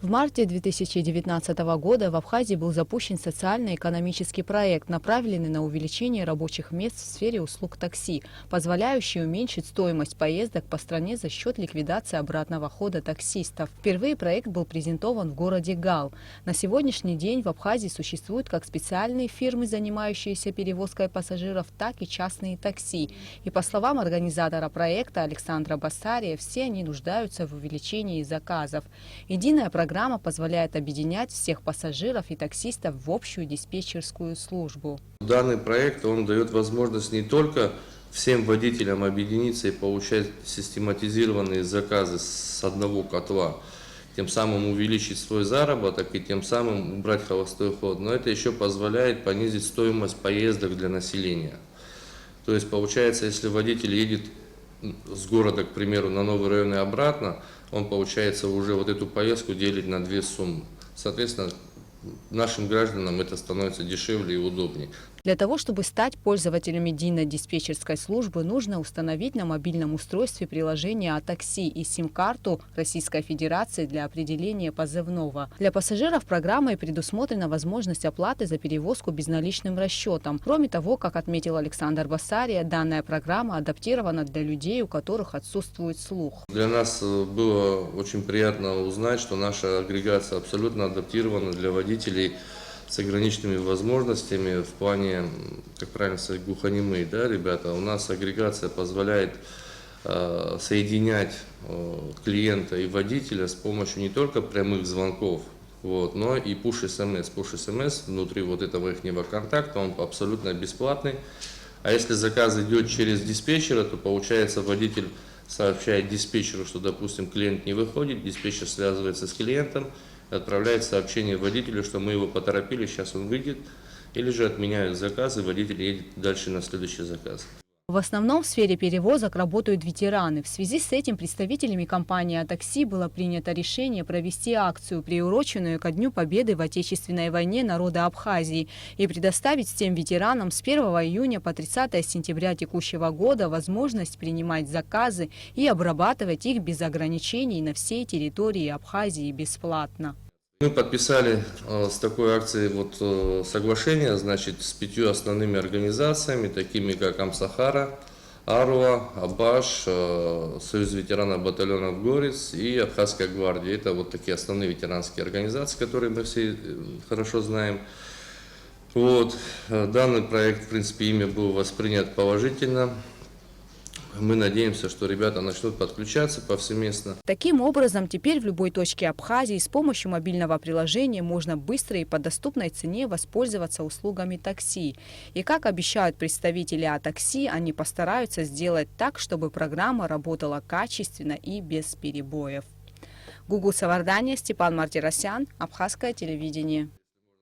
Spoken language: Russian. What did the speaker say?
В марте 2019 года в Абхазии был запущен социально-экономический проект, направленный на увеличение рабочих мест в сфере услуг такси, позволяющий уменьшить стоимость поездок по стране за счет ликвидации обратного хода таксистов. Впервые проект был презентован в городе Гал. На сегодняшний день в Абхазии существуют как специальные фирмы, занимающиеся перевозкой пассажиров, так и частные такси. И по словам организатора проекта Александра Басария, все они нуждаются в увеличении заказов. Единая программа позволяет объединять всех пассажиров и таксистов в общую диспетчерскую службу. Данный проект он дает возможность не только всем водителям объединиться и получать систематизированные заказы с одного котла, тем самым увеличить свой заработок и тем самым убрать холостой ход, но это еще позволяет понизить стоимость поездок для населения. То есть получается, если водитель едет с города, к примеру, на Новый район и обратно, он, получается, уже вот эту поездку делит на две суммы. Соответственно, нашим гражданам это становится дешевле и удобнее. Для того, чтобы стать пользователем единой диспетчерской службы, нужно установить на мобильном устройстве приложение о такси и сим-карту Российской Федерации для определения позывного. Для пассажиров программой предусмотрена возможность оплаты за перевозку безналичным расчетом. Кроме того, как отметил Александр Басария, данная программа адаптирована для людей, у которых отсутствует слух. Для нас было очень приятно узнать, что наша агрегация абсолютно адаптирована для водителей с ограниченными возможностями в плане, как правильно сказать, глухонемые, да, ребята. У нас агрегация позволяет соединять клиента и водителя с помощью не только прямых звонков, но и push-SMS. Push-SMS внутри вот этого ихнего контакта, он абсолютно бесплатный. А если заказ идет через диспетчера, то получается водитель сообщает диспетчеру, что, допустим, клиент не выходит, диспетчер связывается с клиентом, отправляет сообщение водителю, что мы его поторопили, сейчас он выйдет, или же отменяют заказ, и водитель едет дальше на следующий заказ. В основном в сфере перевозок работают ветераны. В связи с этим представителями компании «Атакси» было принято решение провести акцию, приуроченную ко Дню Победы в Отечественной войне народа Абхазии, и предоставить всем ветеранам с 1 июня по 30 сентября текущего года возможность принимать заказы и обрабатывать их без ограничений на всей территории Абхазии бесплатно. Мы подписали с такой акцией соглашение, значит, с 5 основными организациями, такими как Амсахара, Аруа, Абаш, Союз ветеранов батальонов Горец и Абхазская гвардия. Это вот такие основные ветеранские организации, которые мы все хорошо знаем. Данный проект, в принципе, ими был воспринят положительно. Мы надеемся, что ребята начнут подключаться повсеместно. Таким образом, теперь в любой точке Абхазии с помощью мобильного приложения можно быстро и по доступной цене воспользоваться услугами такси. И как обещают представители «Атакси», они постараются сделать так, чтобы программа работала качественно и без перебоев. Гугу Савардания, Степан Мартиросян, Абхазское телевидение.